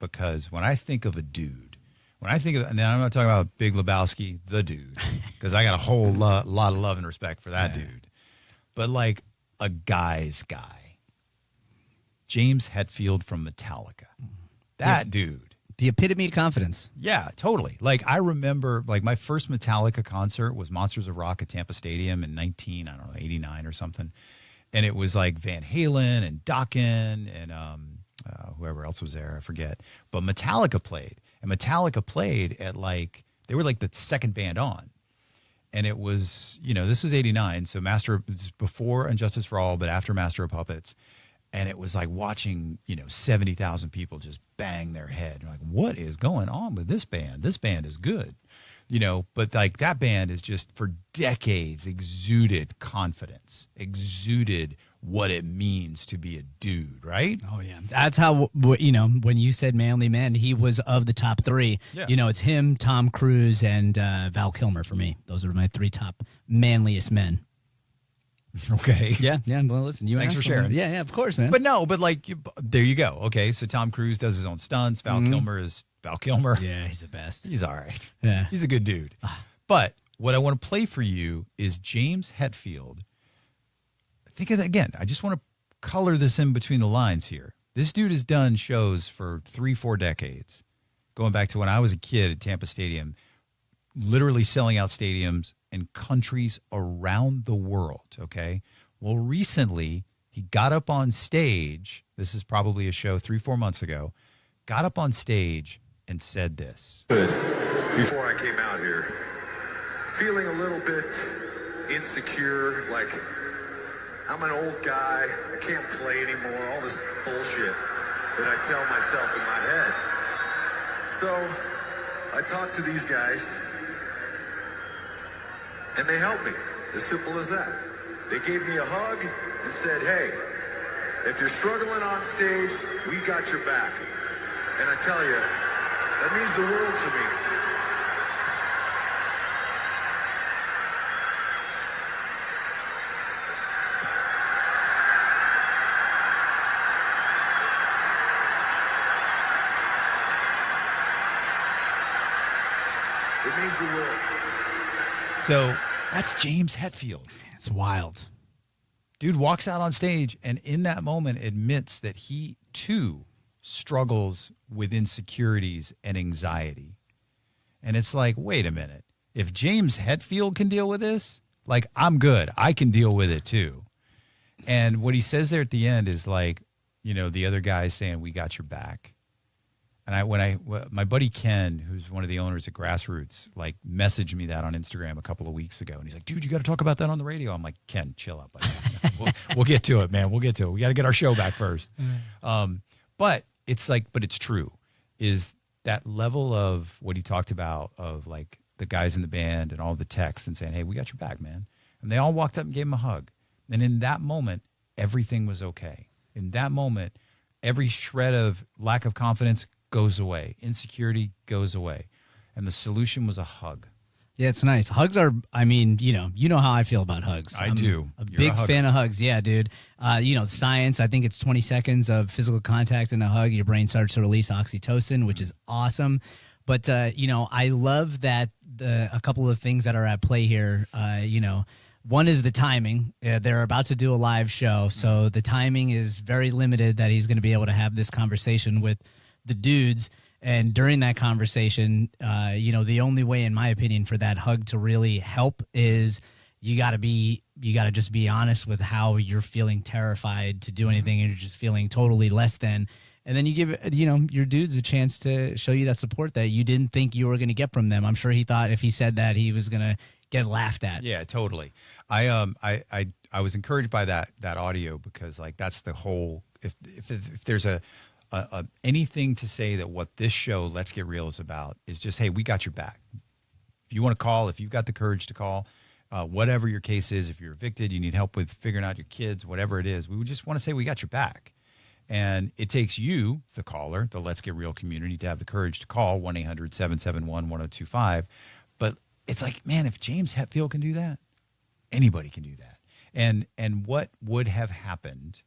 because when I think of a dude, when I think of, and I'm not talking about Big Lebowski, the dude, because I got a whole lot of love and respect for that dude. But like a guy's guy, James Hetfield from Metallica, that dude. The epitome of confidence. Yeah, totally. Like I remember, like my first Metallica concert was Monsters of Rock at Tampa Stadium in 89 or something. And it was like Van Halen and Dokken and whoever else was there, I forget. But Metallica played. And Metallica played at like, they were like the second band on. And it was, you know, this is 89. So it was before Injustice for All, but after Master of Puppets. And it was like watching, 70,000 people just bang their head. You're like, what is going on with this band? This band is good. But like that band is just for decades exuded confidence, exuded what it means to be a dude, right? Oh, yeah. That's how, when you said manly men, he was of the top three. Yeah. It's him, Tom Cruise, and Val Kilmer for me. Those are my three top manliest men. Okay. Yeah. Well, listen, thanks for sharing. Yeah, of course, man. But there you go. Okay, so Tom Cruise does his own stunts. Val Kilmer is Val Kilmer. Yeah, he's the best. He's all right. Yeah. He's a good dude. But what I want to play for you is James Hetfield. Think of that again. I just want to color this in between the lines here. This dude has done shows for 3-4 decades, going back to when I was a kid at Tampa Stadium, literally selling out stadiums in countries around the world, okay? Well, recently, he got up on stage. This is probably a show 3-4 months ago. Got up on stage and said this. Before I came out here, feeling a little bit insecure, like I'm an old guy, I can't play anymore, all this bullshit that I tell myself in my head. So I talked to these guys, and they helped me, as simple as that. They gave me a hug and said, hey, if you're struggling on stage, we got your back. And I tell you, that means the world to me. It means the world. So that's James Hetfield. It's wild. Dude walks out on stage and in that moment admits that he too struggles with insecurities and anxiety. And it's like, wait a minute. If James Hetfield can deal with this, like I'm good. I can deal with it too. And what he says there at the end is like, the other guy is saying, we got your back. And my buddy Ken, who's one of the owners at Grassroots, like messaged me that on Instagram a couple of weeks ago. And he's like, dude, you got to talk about that on the radio. I'm like, Ken, chill out, buddy. We'll get to it, man. We'll get to it. We got to get our show back first. But it's like, but it's true, is that level of what he talked about of like the guys in the band and all the texts and saying, hey, we got your back, man. And they all walked up and gave him a hug. And in that moment, everything was okay. In that moment, every shred of lack of confidence goes away. Insecurity goes away. And the solution was a hug. Yeah, it's nice. Hugs are, you know how I feel about hugs. I'm You're a big fan of hugs. Yeah, dude. Science, I think it's 20 seconds of physical contact and a hug. Your brain starts to release oxytocin, which is awesome. But, I love that a couple of things that are at play here, one is the timing. They're about to do a live show, so the timing is very limited that he's going to be able to have this conversation with the dudes. And during that conversation, the only way, in my opinion, for that hug to really help is you got to just be honest with how you're feeling terrified to do anything, and you're just feeling totally less than. And then you give, your dudes a chance to show you that support that you didn't think you were going to get from them. I'm sure he thought if he said that, he was going to get laughed at. Yeah, totally. I was encouraged by that audio because like that's the whole. If there's anything to say that what this show Let's Get Real is about is just, hey, we got your back. If you want to call, if you've got the courage to call, whatever your case is, if you're evicted, you need help with figuring out your kids, whatever it is, we would just want to say we got your back. And it takes you, the caller, the Let's Get Real community, to have the courage to call 1-800-771-1025. But it's like, man, if James Hetfield can do that, anybody can do that. And what would have happened,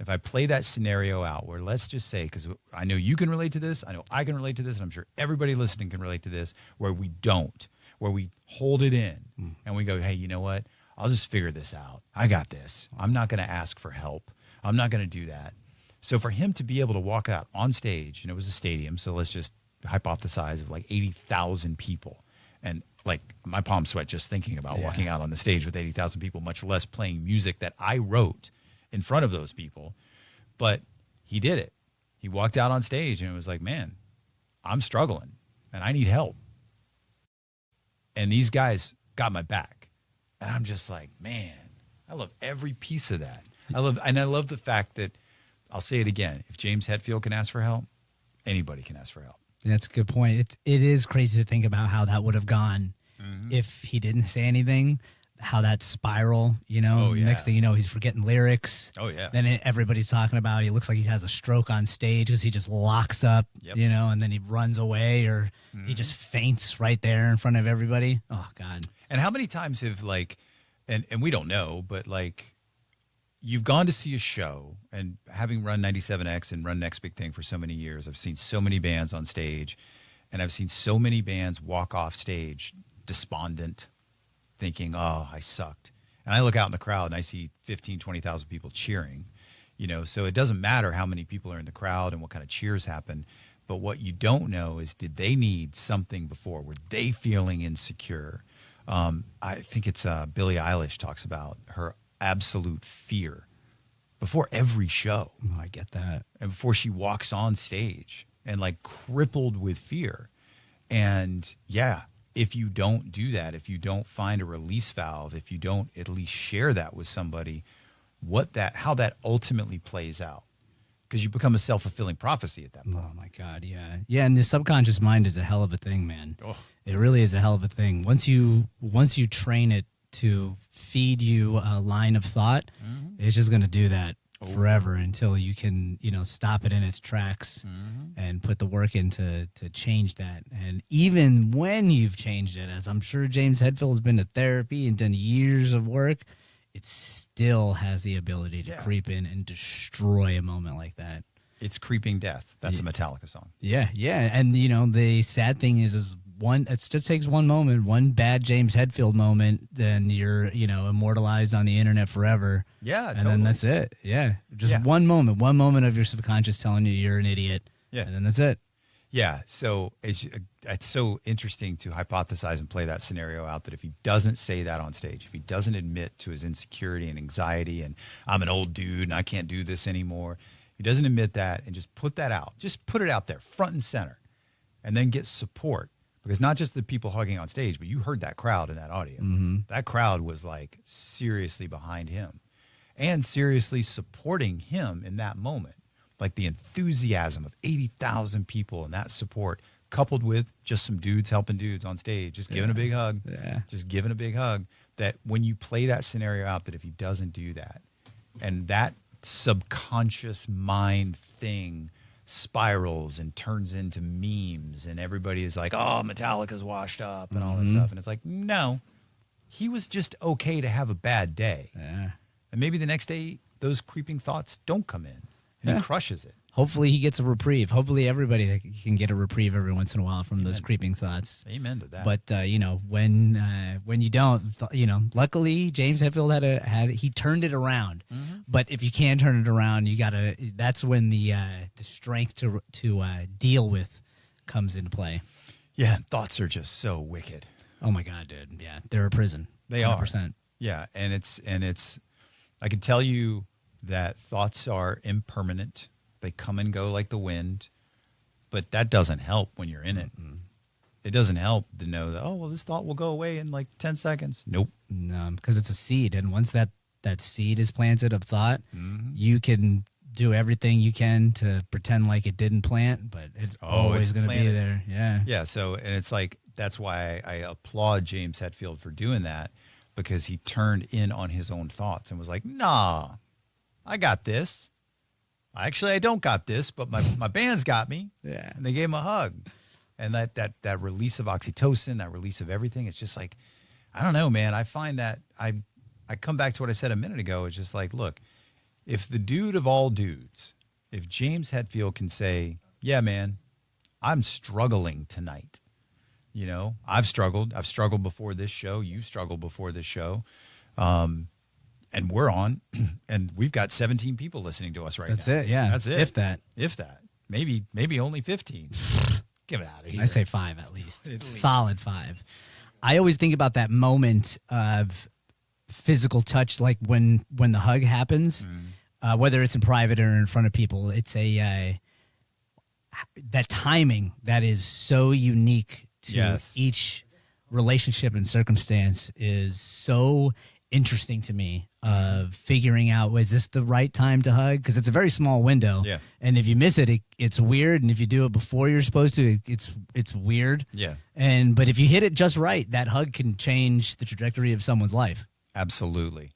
if I play that scenario out where, let's just say, because I know you can relate to this, I know I can relate to this, and I'm sure everybody listening can relate to this, where we don't, where we hold it in and we go, hey, you know what? I'll just figure this out. I got this. I'm not going to ask for help. I'm not going to do that. So for him to be able to walk out on stage, and it was a stadium, so let's just hypothesize of like 80,000 people. And like my palms sweat just thinking about walking out on the stage with 80,000 people, much less playing music that I wrote in front of those people. But he did it. He walked out on stage and it was like, man, I'm struggling and I need help. And these guys got my back. And I'm just like, man, I love every piece of that. I love the fact that, I'll say it again, if James Hetfield can ask for help, anybody can ask for help. That's a good point. It is crazy to think about how that would have gone if he didn't say anything, how that spiral, next thing you know, he's forgetting lyrics. Oh, yeah. Then everybody's talking about, he looks like he has a stroke on stage because he just locks up, and then he runs away or he just faints right there in front of everybody. Oh, God. And how many times have and we don't know, but you've gone to see a show, and having run 97X and run Next Big Thing for so many years, I've seen so many bands on stage, and I've seen so many bands walk off stage despondent, thinking, oh, I sucked. And I look out in the crowd and I see 15, 20,000 people cheering, so it doesn't matter how many people are in the crowd and what kind of cheers happen. But what you don't know is, did they need something before? Were they feeling insecure? I think it's Billie Eilish talks about her absolute fear before every show. Oh, I get that. And before she walks on stage, and crippled with fear. And if you don't do that, if you don't find a release valve, if you don't at least share that with somebody, how that ultimately plays out. Because you become a self-fulfilling prophecy at that point. Oh, my God, yeah. Yeah, and the subconscious mind is a hell of a thing, man. Oh. It really is a hell of a thing. Once you train it to feed you a line of thought, it's just going to do that forever until you can, stop it in its tracks and put the work in to change that. And even when you've changed it, as I'm sure James Hetfield has been to therapy and done years of work, it still has the ability to creep in and destroy a moment like that. It's creeping death. That's a Metallica song. Yeah, yeah. And, the sad thing is it just takes one moment, one bad James Hetfield moment, then you're, immortalized on the internet forever. Yeah, and then that's it. Yeah, just one moment of your subconscious telling you you're an idiot. Yeah, and then that's it. Yeah, so it's so interesting to hypothesize and play that scenario out, that if he doesn't say that on stage, if he doesn't admit to his insecurity and anxiety and I'm an old dude and I can't do this anymore, he doesn't admit that and just put that out. Just put it out there front and center, and then get support. Because not just the people hugging on stage, but you heard that crowd in that audio. That crowd was seriously behind him and seriously supporting him in that moment. The enthusiasm of 80,000 people and that support, coupled with just some dudes helping dudes on stage, just giving a big hug, just giving a big hug, that when you play that scenario out, that if he doesn't do that, and that subconscious mind thing spirals and turns into memes, and everybody is like, oh, Metallica's washed up and all this stuff. And it's like, no, he was just okay to have a bad day. Yeah. And maybe the next day, those creeping thoughts don't come in, and he crushes it. Hopefully he gets a reprieve. Hopefully everybody can get a reprieve every once in a while from those creeping thoughts. Amen to that. But when you don't, luckily James Hetfield he turned it around. But if you can't turn it around, that's when the strength to deal with comes into play. Yeah, thoughts are just so wicked. Oh my God, dude. Yeah, they're a prison. They 100%. are. Yeah, and it's I can tell you that thoughts are impermanent. They come and go like the wind, but that doesn't help when you're in it. It doesn't help to know that, oh, well, this thought will go away in 10 seconds. Nope. No, because it's a seed. And once that seed is planted of thought, you can do everything you can to pretend like it didn't plant, but it's always going to be there. Yeah. Yeah. So, and it's that's why I applaud James Hetfield for doing that, because he turned in on his own thoughts and was like, nah, I got this. Actually, I don't got this, but my band's got me. Yeah. And they gave him a hug. And that release of oxytocin, that release of everything, it's just I don't know, man. I find that I come back to what I said a minute ago. It's just look, if the dude of all dudes, if James Hetfield can say, yeah, man, I'm struggling tonight. You know, I've struggled before this show. You've struggled before this show. And we're on, and we've got 17 people listening to us right That's now. it, yeah. That's it. If that. If that. Maybe only 15. Get out of here. I say 5 at least. Solid 5. I always think about that moment of physical touch, like when the hug happens, whether it's in private or in front of people. It's that timing that is so unique to each relationship and circumstance is so interesting to me, of figuring out, is this the right time to hug? Because it's a very small window. Yeah. And if you miss it, it's weird. And if you do it before you're supposed to, it's weird. Yeah. But if you hit it just right, that hug can change the trajectory of someone's life. Absolutely.